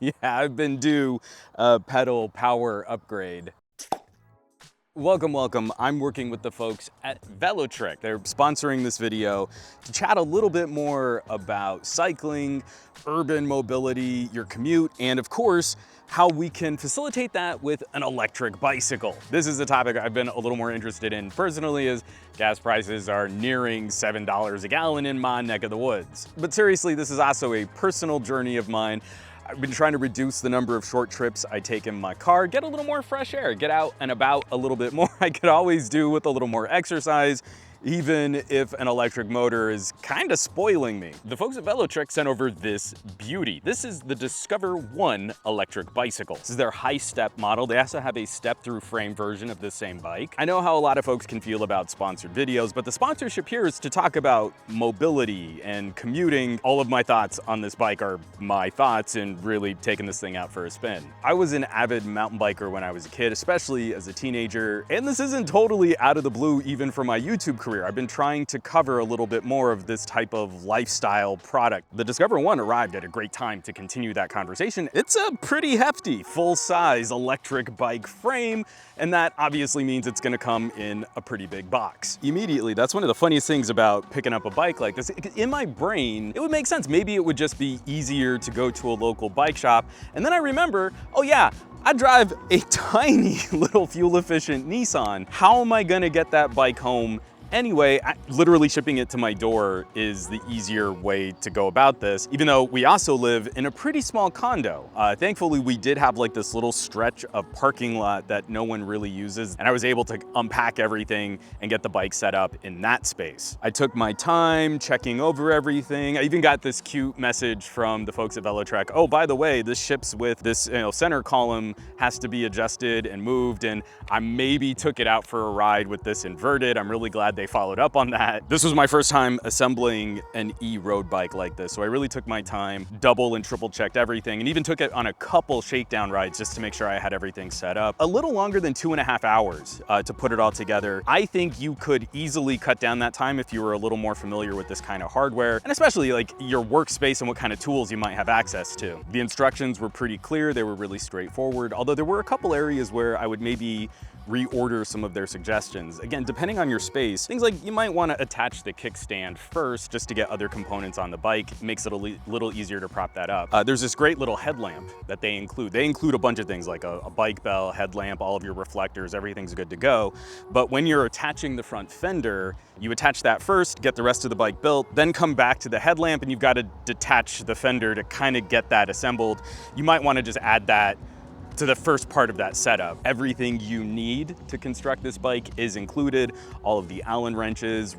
Yeah, I've been due a pedal power upgrade. Welcome. I'm working with the folks at Velotric. They're sponsoring this video to chat a little bit more about cycling, urban mobility, your commute, and of course, how we can facilitate that with an electric bicycle. This is a topic I've been a little more interested in personally, as gas prices are nearing $7 a gallon in my neck of the woods. But seriously, this is also a personal journey of mine. I've been trying to reduce the number of short trips I take in my car, get a little more fresh air, get out and about a little bit more. I could always do with a little more exercise, even if an electric motor is kind of spoiling me. The folks at Velotric sent over this beauty. This is the Discover 1 electric bicycle. This is their high step model. They also have a step through frame version of this same bike. I know how a lot of folks can feel about sponsored videos, but the sponsorship here is to talk about mobility and commuting. All of my thoughts on this bike are my thoughts and really taking this thing out for a spin. I was an avid mountain biker when I was a kid, especially as a teenager, and this isn't totally out of the blue even for my YouTube career. I've been trying to cover a little bit more of this type of lifestyle product. The Discover 1 arrived at a great time to continue that conversation. It's a pretty hefty, full-size electric bike frame, and that obviously means it's gonna come in a pretty big box. Immediately, that's one of the funniest things about picking up a bike like this. In my brain, it would make sense. Maybe it would just be easier to go to a local bike shop. And then I remember, oh yeah, I drive a tiny little fuel-efficient Nissan. How am I gonna get that bike home anyway? Literally shipping it to my door is the easier way to go about this, even though we also live in a pretty small condo. Thankfully, we did have like this little stretch of parking lot that no one really uses, and I was able to unpack everything and get the bike set up in that space. I took my time checking over everything. I even got this cute message from the folks at Velotric. Oh, by the way, this ships with this center column has to be adjusted and moved, and I maybe took it out for a ride with this inverted. I'm really glad they followed up on that. This was my first time assembling an e-road bike like this, so I really took my time, double and triple checked everything, and even took it on a couple shakedown rides just to make sure I had everything set up. A little longer than 2.5 hours to put it all together. I think you could easily cut down that time if you were a little more familiar with this kind of hardware, and especially like your workspace and what kind of tools you might have access to. The instructions were pretty clear, they were really straightforward, although there were a couple areas where I would maybe reorder some of their suggestions. Again, depending on your space, things like you might want to attach the kickstand first just to get other components on the bike. It makes it a little easier to prop that up. There's this great little headlamp that they include. They include a bunch of things like a bike bell, headlamp, all of your reflectors, everything's good to go. But when you're attaching the front fender, you attach that first, get the rest of the bike built, then come back to the headlamp and you've got to detach the fender to kind of get that assembled. You might want to just add that to the first part of that setup. Everything you need to construct this bike is included. All of the Allen wrenches,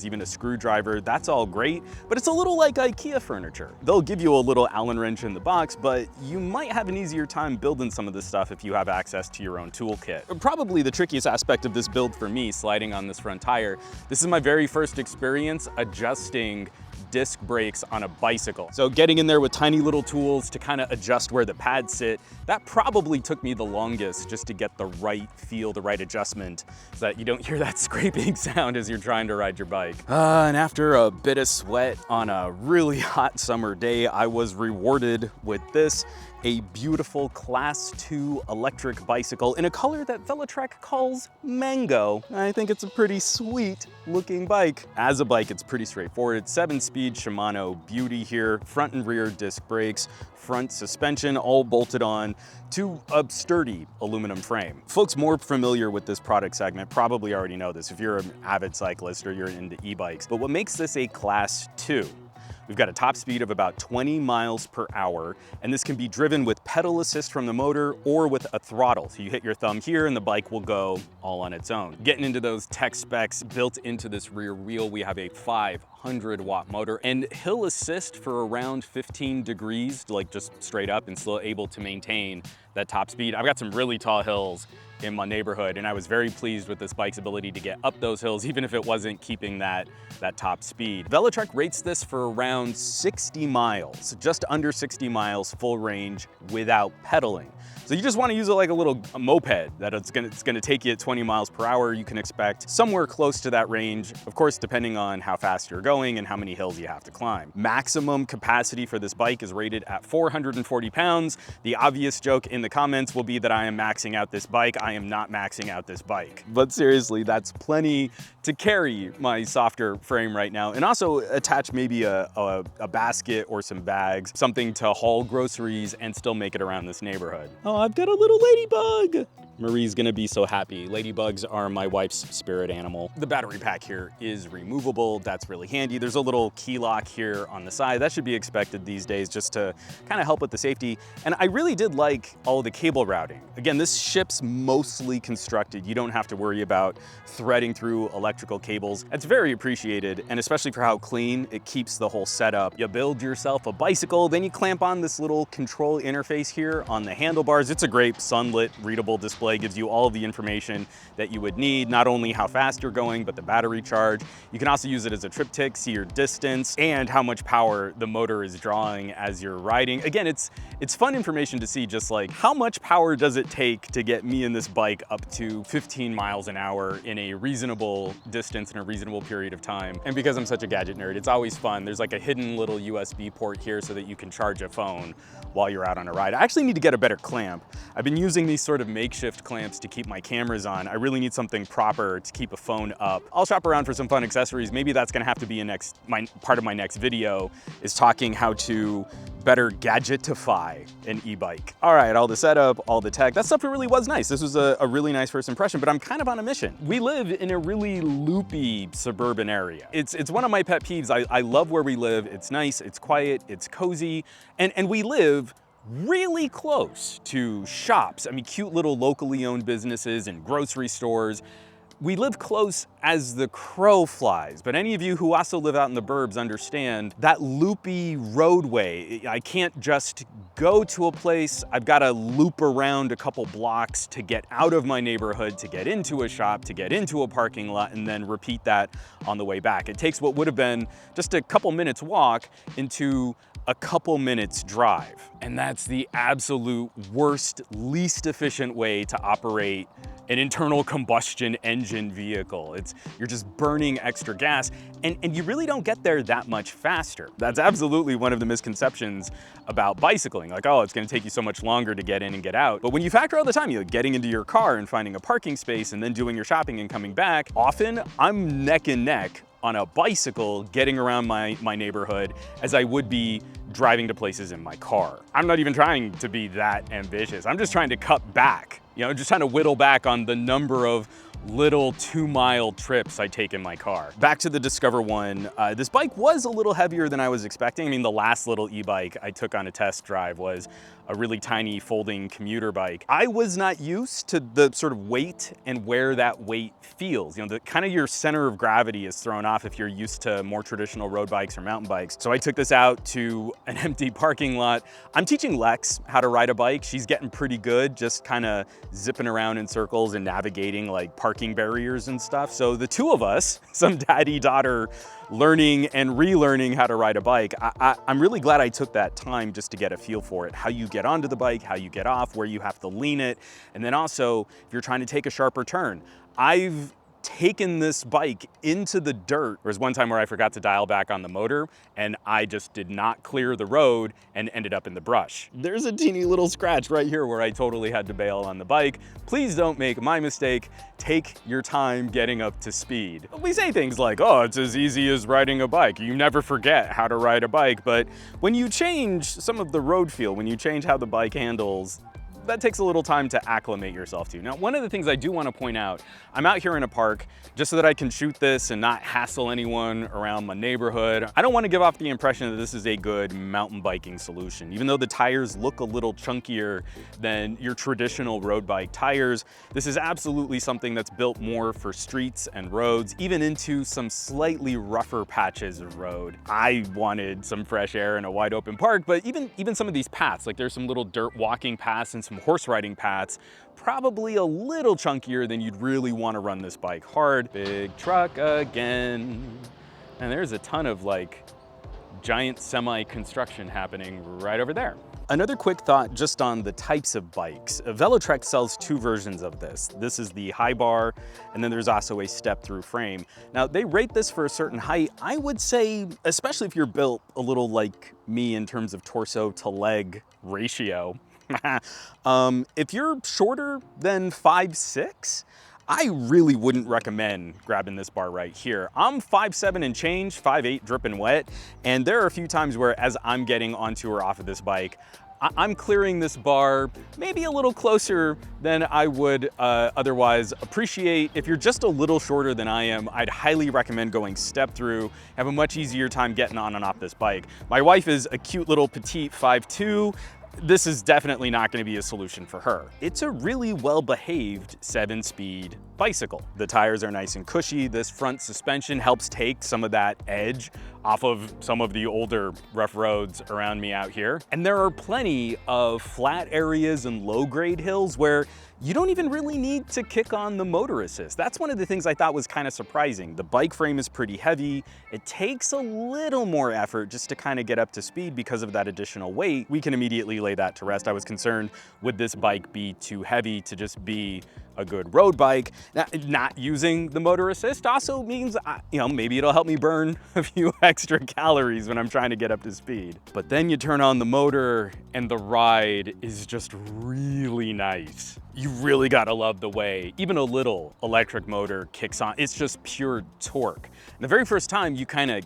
even a screwdriver, that's all great, but it's a little like IKEA furniture. They'll give you a little Allen wrench in the box, but you might have an easier time building some of this stuff if you have access to your own toolkit. Probably the trickiest aspect of this build for me, sliding on this front tire, this is my very first experience adjusting disc brakes on a bicycle. So getting in there with tiny little tools to kind of adjust where the pads sit, that probably took me the longest just to get the right feel, the right adjustment, so that you don't hear that scraping sound as you're trying to ride your bike. And after a bit of sweat on a really hot summer day, I was rewarded with this, a beautiful Class 2 electric bicycle in a color that Velotric calls mango. I think it's a pretty sweet looking bike. As a bike, it's pretty straightforward. It's 7-speed Shimano beauty here, front and rear disc brakes, front suspension all bolted on to a sturdy aluminum frame. Folks more familiar with this product segment probably already know this if you're an avid cyclist or you're into e-bikes. But what makes this a Class 2? We've got a top speed of about 20 miles per hour, and this can be driven with pedal assist from the motor or with a throttle. So you hit your thumb here and the bike will go all on its own. Getting into those tech specs, built into this rear wheel, we have a 500-watt motor and hill assist for around 15 degrees, like just straight up, and still able to maintain that top speed. I've got some really tall hills in my neighborhood, and I was very pleased with this bike's ability to get up those hills, even if it wasn't keeping that top speed. Velotric rates this for around 60 miles, just under 60 miles full range without pedaling. So you just want to use it like a little moped that it's gonna take you at 20 miles per hour. You can expect somewhere close to that range, of course, depending on how fast you're going and how many hills you have to climb. Maximum capacity for this bike is rated at 440 pounds. The obvious joke in the comments will be that I am maxing out this bike. I am not maxing out this bike. But seriously, that's plenty to carry my softer frame right now, and also attach maybe a basket or some bags, something to haul groceries and still make it around this neighborhood. Oh, I've got a little ladybug. Marie's gonna be so happy. Ladybugs are my wife's spirit animal. The battery pack here is removable. That's really handy. There's a little key lock here on the side. That should be expected these days just to kind of help with the safety. And I really did like all the cable routing. Again, this ship's mostly constructed. You don't have to worry about threading through electrical cables. That's very appreciated, and especially for how clean it keeps the whole setup. You build yourself a bicycle, then you clamp on this little control interface here on the handlebars. It's a great sunlit, readable display. Gives you all of the information that you would need, not only how fast you're going, but the battery charge. You can also use it as a triptych, see your distance and how much power the motor is drawing as you're riding. Again, it's fun information to see, just like how much power does it take to get me and this bike up to 15 miles an hour in a reasonable distance in a reasonable period of time. And because I'm such a gadget nerd, it's always fun. There's like a hidden little USB port here so that you can charge a phone while you're out on a ride. I actually need to get a better clamp. I've been using these sort of makeshift clamps to keep my cameras on. I really need something proper to keep a phone up. I'll shop around for some fun accessories. Maybe that's gonna have to be part of my next video, is talking how to better gadgetify an e-bike. All right, all the setup, all the tech, that stuff really was nice. This was a really nice first impression, but I'm kind of on a mission. We live in a really loopy suburban area. It's one of my pet peeves. I love where we live. It's nice, it's quiet, it's cozy, and we live really close to shops. I mean, cute little locally owned businesses and grocery stores. We live close as the crow flies, but any of you who also live out in the burbs understand that loopy roadway. I can't just go to a place. I've got to loop around a couple blocks to get out of my neighborhood, to get into a shop, to get into a parking lot, and then repeat that on the way back. It takes what would have been just a couple minutes walk into a couple minutes drive. And that's the absolute worst, least efficient way to operate an internal combustion engine vehicle. You're just burning extra gas, and you really don't get there that much faster. That's absolutely one of the misconceptions about bicycling. Like, oh, it's gonna take you so much longer to get in and get out. But when you factor all the time, getting into your car and finding a parking space and then doing your shopping and coming back, often I'm neck and neck on a bicycle getting around my neighborhood as I would be driving to places in my car. I'm not even trying to be that ambitious. I'm just trying to cut back, just trying to whittle back on the number of little 2-mile trips I take in my car. Back to the Discover One, this bike was a little heavier than I was expecting. I mean, the last little e-bike I took on a test drive was a really tiny folding commuter bike. I was not used to the sort of weight and where that weight feels. The kind of your center of gravity is thrown off if you're used to more traditional road bikes or mountain bikes. So I took this out to an empty parking lot. I'm teaching Lex how to ride a bike. She's getting pretty good, just kind of zipping around in circles and navigating like parking barriers and stuff. So the two of us, some daddy-daughter, learning and relearning how to ride a bike. I'm really glad I took that time just to get a feel for it, how you get onto the bike, how you get off, where you have to lean it, and then also if you're trying to take a sharper turn. I've taken this bike into the dirt. There was one time where I forgot to dial back on the motor and I just did not clear the road and ended up in the brush. There's a teeny little scratch right here where I totally had to bail on the bike. Please don't make my mistake. Take your time getting up to speed. We say things like, oh, it's as easy as riding a bike. You never forget how to ride a bike, but when you change some of the road feel, when you change how the bike handles, that takes a little time to acclimate yourself to. Now, one of the things I do want to point out, I'm out here in a park just so that I can shoot this and not hassle anyone around my neighborhood. I don't want to give off the impression that this is a good mountain biking solution. Even though the tires look a little chunkier than your traditional road bike tires, this is absolutely something that's built more for streets and roads, even into some slightly rougher patches of road. I wanted some fresh air in a wide open park, but even some of these paths, like there's some little dirt walking paths and some some horse riding paths, probably a little chunkier than you'd really want to run this bike hard. Big truck again. And there's a ton of like giant semi-construction happening right over there. Another quick thought just on the types of bikes. Velotric sells two versions of this. This is the high bar, and then there's also a step-through frame. Now, they rate this for a certain height. I would say, especially if you're built a little like me in terms of torso to leg ratio, if you're shorter than 5'6", I really wouldn't recommend grabbing this bar right here. I'm 5'7" and change, 5'8" dripping wet, and there are a few times where as I'm getting onto or off of this bike, I'm clearing this bar maybe a little closer than I would otherwise appreciate. If you're just a little shorter than I am, I'd highly recommend going step through, have a much easier time getting on and off this bike. My wife is a cute little petite 5'2". This is definitely not going to be a solution for her. It's a really well-behaved 7-speed bicycle. The tires are nice and cushy. This front suspension helps take some of that edge off of some of the older rough roads around me out here. And there are plenty of flat areas and low-grade hills where you don't even really need to kick on the motor assist. That's one of the things I thought was kind of surprising. The bike frame is pretty heavy. It takes a little more effort just to kind of get up to speed because of that additional weight. We can immediately lay that to rest. I was concerned, would this bike be too heavy to just be a good road bike? Now, not using the motor assist also means, maybe it'll help me burn a few extra calories when I'm trying to get up to speed. But then you turn on the motor and the ride is just really nice. You really gotta love the way even a little electric motor kicks on. It's just pure torque. And the very first time you kind of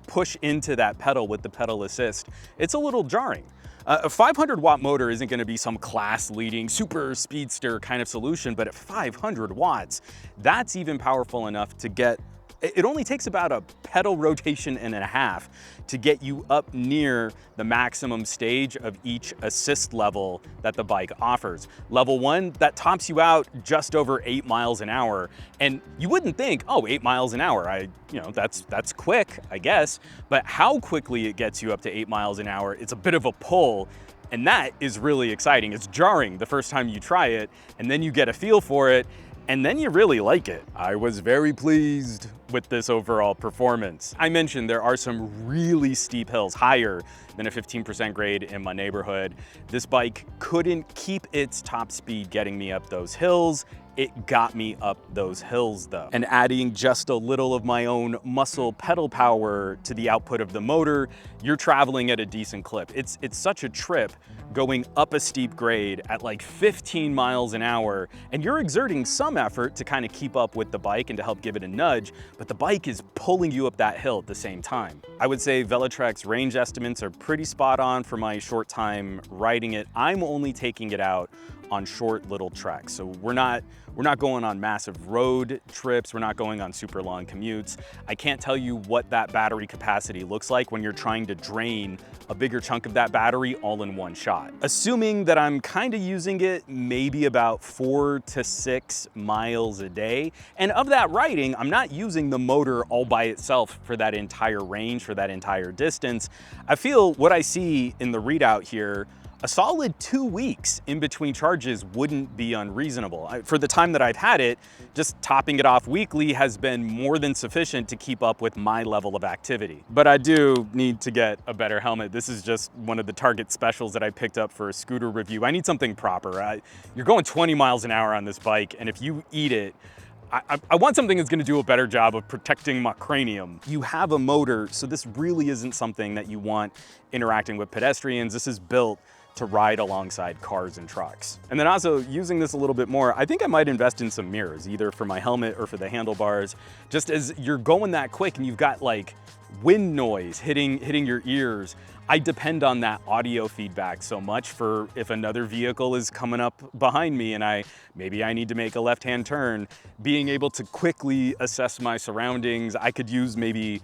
push into that pedal with the pedal assist, it's a little jarring. A 500-watt motor isn't going to be some class-leading super speedster kind of solution, but at 500 watts, that's even powerful enough to get, it only takes about a pedal rotation and a half to get you up near the maximum stage of each assist level that the bike offers. Level 1, that tops you out just over 8 miles an hour. And you wouldn't think, oh, 8 miles an hour, that's quick, I guess. But how quickly it gets you up to 8 miles an hour, it's a bit of a pull. And that is really exciting. It's jarring the first time you try it, and then you get a feel for it, and then you really like it. I was very pleased with this overall performance. I mentioned there are some really steep hills, higher than a 15% grade in my neighborhood. This bike couldn't keep its top speed getting me up those hills. It got me up those hills though. And adding just a little of my own muscle pedal power to the output of the motor, you're traveling at a decent clip. It's such a trip going up a steep grade at like 15 miles an hour, and you're exerting some effort to kind of keep up with the bike and to help give it a nudge, but the bike is pulling you up that hill at the same time. I would say Velotric's range estimates are pretty spot on for my short time riding it. I'm only taking it out on short little treks. So we're not going on massive road trips. We're not going on super long commutes. I can't tell you what that battery capacity looks like when you're trying to drain a bigger chunk of that battery all in one shot. Assuming that I'm kind of using it maybe about 4 to 6 miles a day. And of that riding, I'm not using the motor all by itself for that entire range, for that entire distance. I feel what I see in the readout here, a solid 2 weeks in between charges wouldn't be unreasonable. For the time that I've had it, just topping it off weekly has been more than sufficient to keep up with my level of activity. But I do need to get a better helmet. This is just one of the Target specials that I picked up for a scooter review. I need something proper. You're going 20 miles an hour on this bike, and if you eat it, I want something that's gonna do a better job of protecting my cranium. You have a motor, so this really isn't something that you want interacting with pedestrians. This is built to ride alongside cars and trucks. And then also using this a little bit more, I think I might invest in some mirrors, either for my helmet or for the handlebars. Just as you're going that quick and you've got like wind noise hitting your ears, I depend on that audio feedback so much for if another vehicle is coming up behind me and maybe I need to make a left-hand turn, being able to quickly assess my surroundings. I could use maybe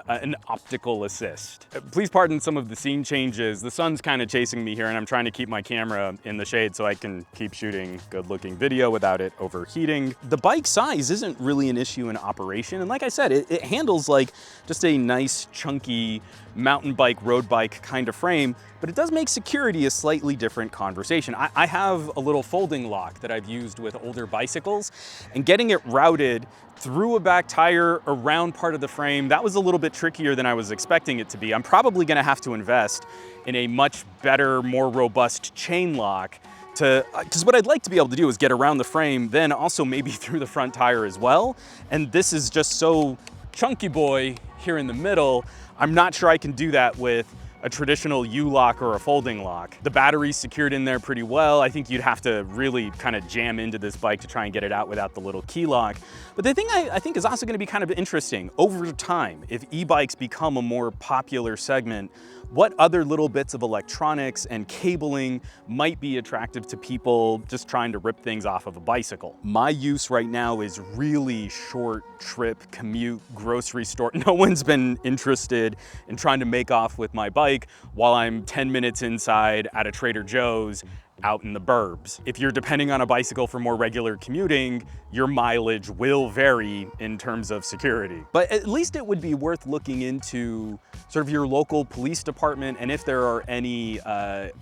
an optical assist. Please pardon some of the scene changes. The sun's kind of chasing me here and I'm trying to keep my camera in the shade so I can keep shooting good-looking video without it overheating. The bike size isn't really an issue in operation, and like I said, it handles like just a nice chunky mountain bike, road bike e-bike kind of frame, but it does make security a slightly different conversation. I have a little folding lock that I've used with older bicycles, and getting it routed through a back tire around part of the frame, that was a little bit trickier than I was expecting it to be. I'm probably gonna have to invest in a much better, more robust chain lock because what I'd like to be able to do is get around the frame, then also maybe through the front tire as well. And this is just so chunky boy here in the middle, I'm not sure I can do that with a traditional U-lock or a folding lock. The battery's secured in there pretty well. I think you'd have to really kind of jam into this bike to try and get it out without the little key lock. But the thing I think is also gonna be kind of interesting, over time, if e-bikes become a more popular segment, what other little bits of electronics and cabling might be attractive to people just trying to rip things off of a bicycle? My use right now is really short trip, commute, grocery store. No one's been interested in trying to make off with my bike while I'm 10 minutes inside at a Trader Joe's out in the burbs. If you're depending on a bicycle for more regular commuting, your mileage will vary in terms of security. But at least it would be worth looking into sort of your local police department, and if there are any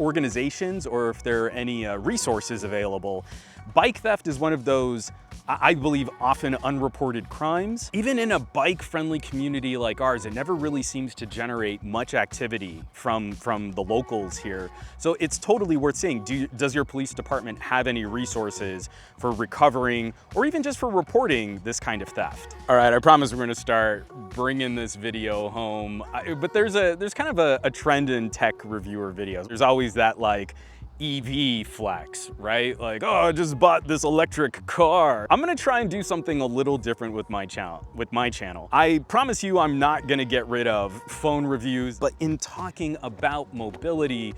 organizations or if there are any resources available. Bike theft is one of those, I believe, often unreported crimes. Even in a bike-friendly community like ours, it never really seems to generate much activity from the locals here. So it's totally worth seeing. Does your police department have any resources for recovering or even just for reporting this kind of theft? All right, I promise we're gonna start bringing this video home. But there's kind of a trend in tech reviewer videos. There's always that like, EV flex, right? Like, oh, I just bought this electric car. I'm gonna try and do something a little different with my channel. I promise you I'm not gonna get rid of phone reviews, but in talking about mobility,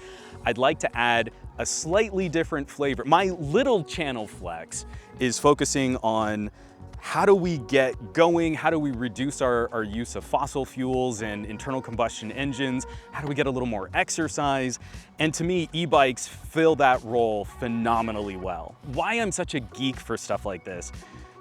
I'd like to add a slightly different flavor. My little channel flex is focusing on how do we get going? How do we reduce our use of fossil fuels and internal combustion engines? How do we get a little more exercise? And to me, e-bikes fill that role phenomenally well. Why I'm such a geek for stuff like this: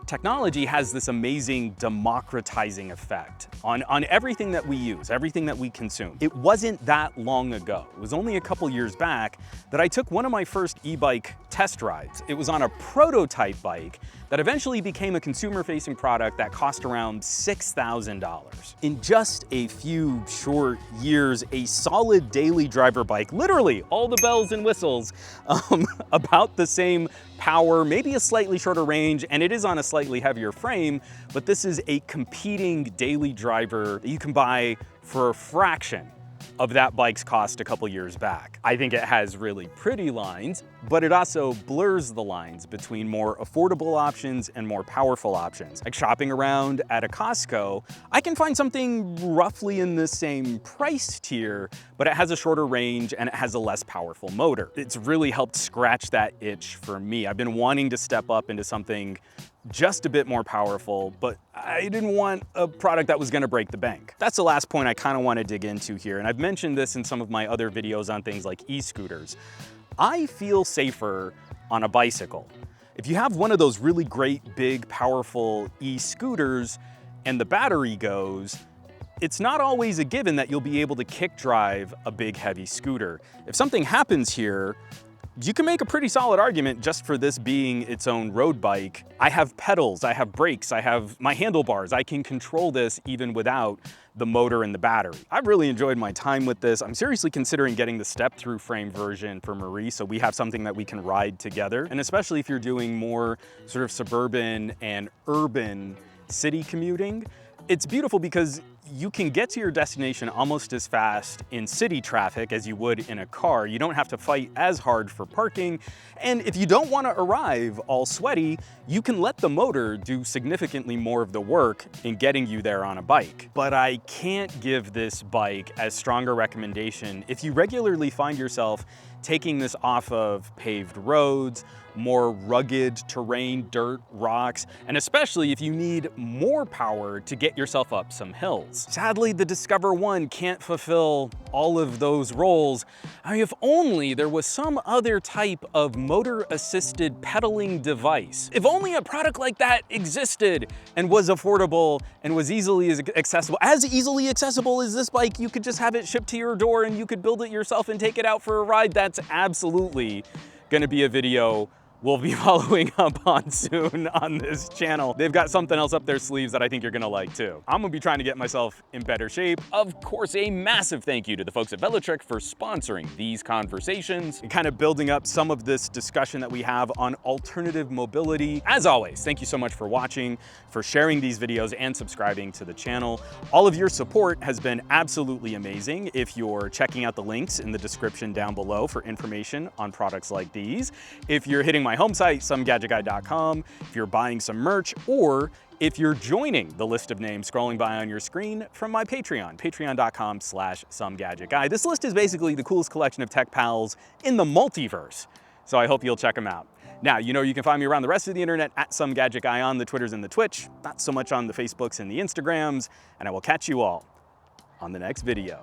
technology has this amazing democratizing effect on everything that we use, everything that we consume. It wasn't that long ago, it was only a couple years back, that I took one of my first e-bike test rides. It was on a prototype bike that eventually became a consumer-facing product that cost around $6,000. In just a few short years, a solid daily driver bike, literally all the bells and whistles, about the same power, maybe a slightly shorter range, and it is on a slightly heavier frame, but this is a competing daily driver that you can buy for a fraction of that bike's cost a couple years back. I think it has really pretty lines, but it also blurs the lines between more affordable options and more powerful options. Like shopping around at a Costco, I can find something roughly in the same price tier, but it has a shorter range and it has a less powerful motor. It's really helped scratch that itch for me. I've been wanting to step up into something just a bit more powerful, but I didn't want a product that was gonna break the bank. That's the last point I kind of want to dig into here, and I've mentioned this in some of my other videos on things like e-scooters. I feel safer on a bicycle. If you have one of those really great, big, powerful e-scooters and the battery goes, it's not always a given that you'll be able to kick drive a big, heavy scooter. If something happens here, you can make a pretty solid argument just for this being its own road bike. I have pedals, I have brakes, I have my handlebars. I can control this even without the motor and the battery. I've really enjoyed my time with this. I'm seriously considering getting the step-through frame version for Marie so we have something that we can ride together. And especially if you're doing more sort of suburban and urban city commuting, it's beautiful because you can get to your destination almost as fast in city traffic as you would in a car. You don't have to fight as hard for parking. And if you don't want to arrive all sweaty, you can let the motor do significantly more of the work in getting you there on a bike. But I can't give this bike as strong a recommendation if you regularly find yourself taking this off of paved roads, more rugged terrain, dirt, rocks, and especially if you need more power to get yourself up some hills. Sadly, the Discover 1 can't fulfill all of those roles. I mean, if only there was some other type of motor-assisted pedaling device. If only a product like that existed and was affordable and was easily accessible. As easily accessible as this bike, you could just have it shipped to your door and you could build it yourself and take it out for a ride. That's absolutely gonna be a video we'll be following up on soon on this channel. They've got something else up their sleeves that I think you're gonna like too. I'm gonna be trying to get myself in better shape. Of course, a massive thank you to the folks at Velotric for sponsoring these conversations and kind of building up some of this discussion that we have on alternative mobility. As always, thank you so much for watching, for sharing these videos and subscribing to the channel. All of your support has been absolutely amazing. If you're checking out the links in the description down below for information on products like these, if you're hitting my home site, SomeGadgetGuy.com, if you're buying some merch, or if you're joining the list of names scrolling by on your screen from my Patreon, patreon.com/SomeGadgetGuy. This list is basically the coolest collection of tech pals in the multiverse, so I hope you'll check them out. Now, you know you can find me around the rest of the internet at SomeGadgetGuy on the Twitters and the Twitch, not so much on the Facebooks and the Instagrams, and I will catch you all on the next video.